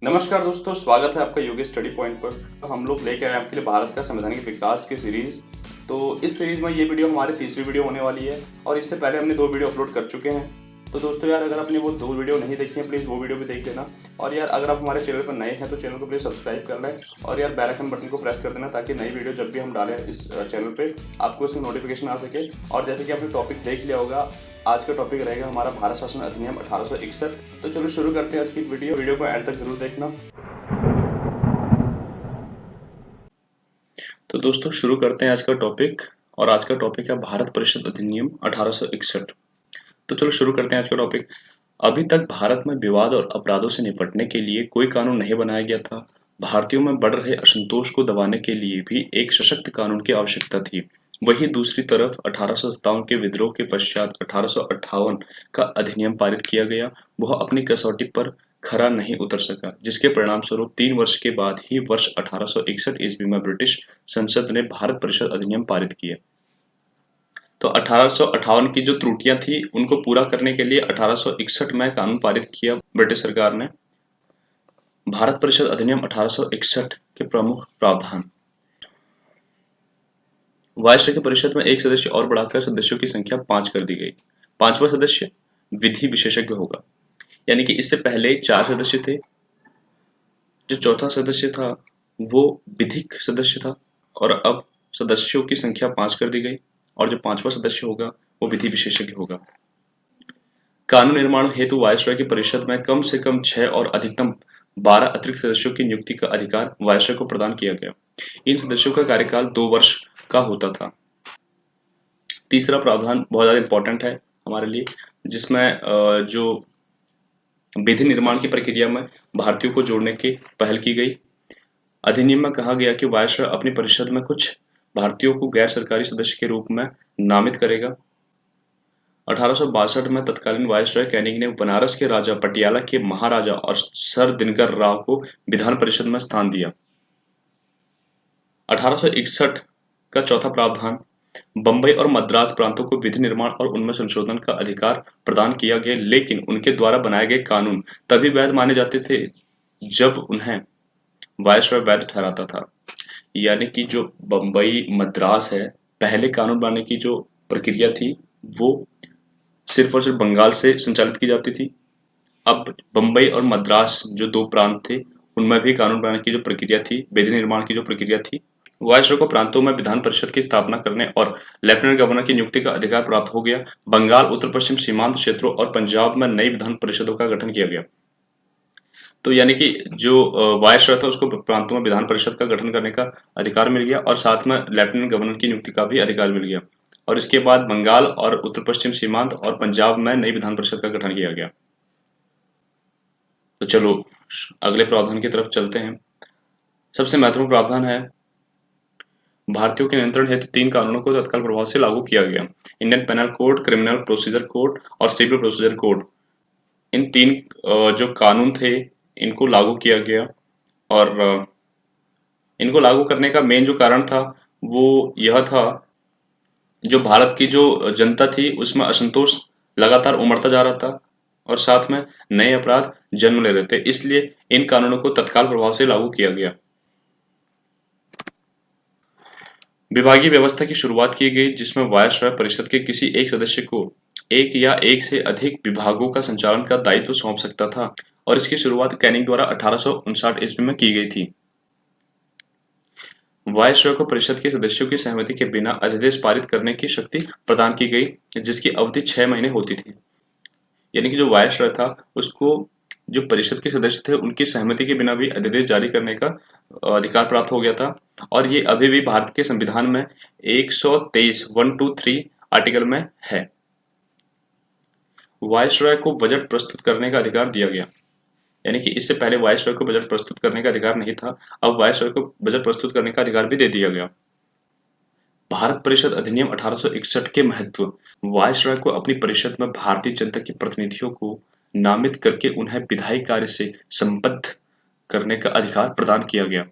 नमस्कार दोस्तों, स्वागत है आपका योगी स्टडी पॉइंट पर। तो हम लोग लेके आए आपके लिए भारत का संवैधानिक विकास की सीरीज। तो इस सीरीज में ये वीडियो हमारी तीसरी वीडियो होने वाली है और इससे पहले हमने 2 वीडियो अपलोड कर चुके हैं। तो दोस्तों यार, अगर आपने वो 2 वीडियो नहीं देखी हैं, प्लीज़ वो वीडियो भी देख लेना। और यार, अगर आप हमारे चैनल पर नए हैं तो चैनल को प्लीज़ सब्सक्राइब कर लें और यार बेल आइकन बटन को प्रेस कर देना, ताकि नई वीडियो जब भी हम डालें इस चैनल पे आपको उसमें नोटिफिकेशन आ सके। और जैसे कि आपने टॉपिक देख लिया होगा, आज का टॉपिक रहेगा हमारा भारत शासन अधिनियम 1861। तो चलो शुरू करते हैं आज की वीडियो को एंड तक जरूर देखना। तो दोस्तों शुरू करते हैं आज का टॉपिक, और आज का टॉपिक है भारत परिषद अधिनियम 1861। तो चलो शुरू करते हैं आज का टॉपिक। अभी तक भारत में विवाद और अपराधों से निपटने के लिए कोई कानून नहीं बनाया गया था। भारतीयों में बढ़ रहे असंतोष को दबाने के लिए भी एक सशक्त कानून की आवश्यकता थी। वहीं दूसरी तरफ 1857 के विद्रोह के पश्चात 1858 का अधिनियम पारित किया गया। वह अपनी कसौटी पर खरा नहीं उतर सका, जिसके परिणाम स्वरूप 3 वर्ष के बाद ही वर्ष 1861 ईस्वी में ब्रिटिश संसद ने भारत परिषद अधिनियम पारित किए। तो 1858 की जो त्रुटियां थी उनको पूरा करने के लिए 1861 में कानून पारित किया ब्रिटिश सरकार ने। भारत परिषद अधिनियम 1861 के प्रमुख प्रावधान। वायस्राय की परिषद में एक सदस्य और बढ़ाकर सदस्यों की संख्या 5 कर दी गई। 5वां सदस्य विधि विशेषज्ञ होगा, यानी कि इससे पहले 4 सदस्य थे। जो चौथा सदस्य था वो विधिक सदस्य था, और अब सदस्यों की संख्या 5 कर दी गई, और जो 5वां सदस्य होगा वो विधि विशेषज्ञ होगा। कानून निर्माण हेतु वायसराय की परिषद में कम से कम 6 और अधिकतम 12 अतिरिक्त सदस्यों की नियुक्ति का अधिकार वायसराय को प्रदान किया गया। इन सदस्यों का कार्यकाल 2 वर्ष का होता था। तीसरा प्रावधान बहुत ज्यादा इंपॉर्टेंट है हमारे लिए, जिसमें जो विधि निर्माण की प्रक्रिया में भारतीयों को जोड़ने की पहल की गई। अधिनियम में कहा गया कि वायसराय अपनी परिषद में कुछ भारतीयों को गैर सरकारी सदस्य के रूप में नामित करेगा। 1862 में तत्कालीन वायसराय कैनिंग ने बनारस के राजा, पटियाला के महाराजा और सर दिनकर राव को विधान परिषद में स्थान दिया। 1861 का चौथा प्रावधान। बंबई और मद्रास प्रांतों को विधि निर्माण और उनमें संशोधन का अधिकार प्रदान किया गया, लेकिन उनके द्वारा बनाए गए कानून तभी वैध माने जाते थे जब उन्हें वायसराय वैध ठहराता था। यानी कि जो बंबई मद्रास है, पहले कानून बनाने की जो प्रक्रिया थी वो सिर्फ और सिर्फ बंगाल से संचालित की जाती थी। अब बंबई और मद्रास जो 2 प्रांत थे, उनमें भी कानून बनाने की जो प्रक्रिया थी, विधि निर्माण की जो प्रक्रिया थी, वायसराय को प्रांतों में विधान परिषद की स्थापना करने और लेफ्टिनेंट गवर्नर की नियुक्ति का अधिकार प्राप्त हो गया। बंगाल, उत्तर पश्चिम सीमांत क्षेत्रों और पंजाब में नई विधान परिषदों का गठन किया गया। तो यानी कि जो वायसराय था उसको प्रांतों में विधान परिषद का गठन करने का अधिकार मिल गया, और साथ में लेफ्टिनेंट गवर्नर की नियुक्ति का भी अधिकार मिल गया। और इसके बाद बंगाल और उत्तर पश्चिम सीमांत और पंजाब में नई विधान परिषद का गठन किया गया। तो चलो अगले प्रावधान की तरफ चलते हैं। सबसे महत्वपूर्ण प्रावधान है, भारतीयों के नियंत्रण हेतु 3 कानूनों को तत्काल प्रभाव से लागू किया गया। Indian penal code, criminal procedure code और सिविल प्रोसीजर कोड। इन 3 जो कानून थे इनको लागू किया गया, और इनको लागू करने का मेन जो कारण था वो यह था, जो भारत की जो जनता थी उसमें असंतोष लगातार उमड़ता जा रहा था और साथ में नए अपराध जन्म ले रहे थे, इसलिए इन कानूनों को तत्काल प्रभाव से लागू किया गया। विभागीय व्यवस्था की शुरुआत की गई, जिसमें वायसराय परिषद के किसी एक सदस्य को एक या एक से अधिक विभागों का संचालन का दायित्व सौंप सकता था, और इसकी शुरुआत कैनिंग द्वारा 1859 ईस्वी में की गई थी। वायसराय को परिषद के सदस्यों की सहमति के बिना अध्यादेश पारित करने की शक्ति प्रदान की गई, जिसकी अवधि 6 महीने होती थी। यानी कि जो वायसराय था उसको जो परिषद के सदस्य थे उनकी सहमति के बिना भी अध्यादेश जारी करने का अधिकार प्राप्त हो गया था, और ये अभी भी भारत के संविधान में 123 123 आर्टिकल में है। वायसराय को बजट प्रस्तुत करने का अधिकार दिया गया, यानी कि इससे पहले वायसराय को बजट प्रस्तुत करने का अधिकार नहीं था, अब वायसराय को बजट प्रस्तुत करने का अधिकार भी दे दिया गया। भारत परिषद अधिनियम 1861 के महत्व। वायसराय को अपनी परिषद में भारतीय जनता के प्रतिनिधियों को नामित करके उन्हें विधायी कार्य से संबद्ध करने का अधिकार प्रदान किया गया,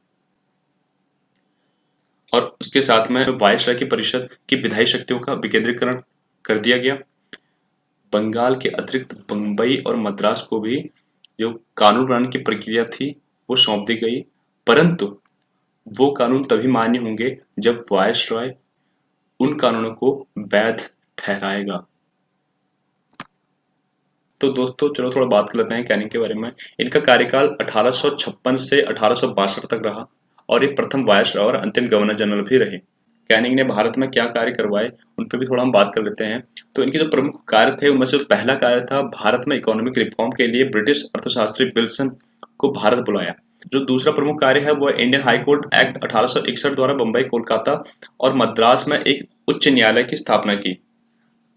और उसके साथ में वायसराय की परिषद की विधायी शक्तियों का विकेंद्रीकरण कर दिया गया। बंगाल के अतिरिक्त बंबई और मद्रास को भी जो कानून बनाने की प्रक्रिया थी वो सौंप दी गई, परंतु वो कानून तभी मान्य होंगे जब वायसरॉय उन कानूनों को वैध ठहराएगा। तो दोस्तों चलो थोड़ा बात कर लेते हैं कैनिंग के बारे में। इनका कार्यकाल 1856 से 1862 तक रहा और ये प्रथम वायसरॉय और अंतिम गवर्नर जनरल भी रहे। कैनिंग ने भारत में क्या कार्य करवाए उन पर भी थोड़ा हम बात कर लेते हैं। तो इनके जो प्रमुख कार्य थे उनमें से पहला कार्य था भारत में इकोनॉमिक रिफॉर्म के लिए ब्रिटिश अर्थशास्त्री विल्सन को भारत बुलाया। जो दूसरा प्रमुख कार्य है वो इंडियन हाई कोर्ट एक्ट 1861 द्वारा बम्बई, कोलकाता और मद्रास में एक उच्च न्यायालय की स्थापना की।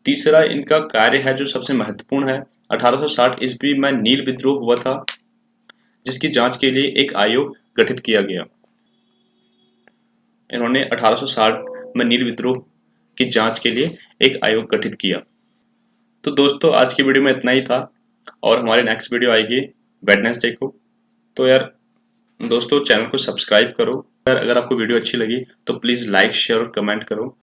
तीसरा इनका कार्य है जो सबसे महत्वपूर्ण है, 1860 ईस्वी में नील विद्रोह हुआ था जिसकी जांच के लिए एक आयोग गठित किया गया। इन्होंने 1860 में नील विद्रोह की जांच के लिए एक आयोग गठित किया। तो दोस्तों आज की वीडियो में इतना ही था और हमारी नेक्स्ट वीडियो आएगी वेडनेसडे को। तो यार दोस्तों चैनल को सब्सक्राइब करो। अगर आपको वीडियो अच्छी लगी तो प्लीज़ लाइक, शेयर और कमेंट करो।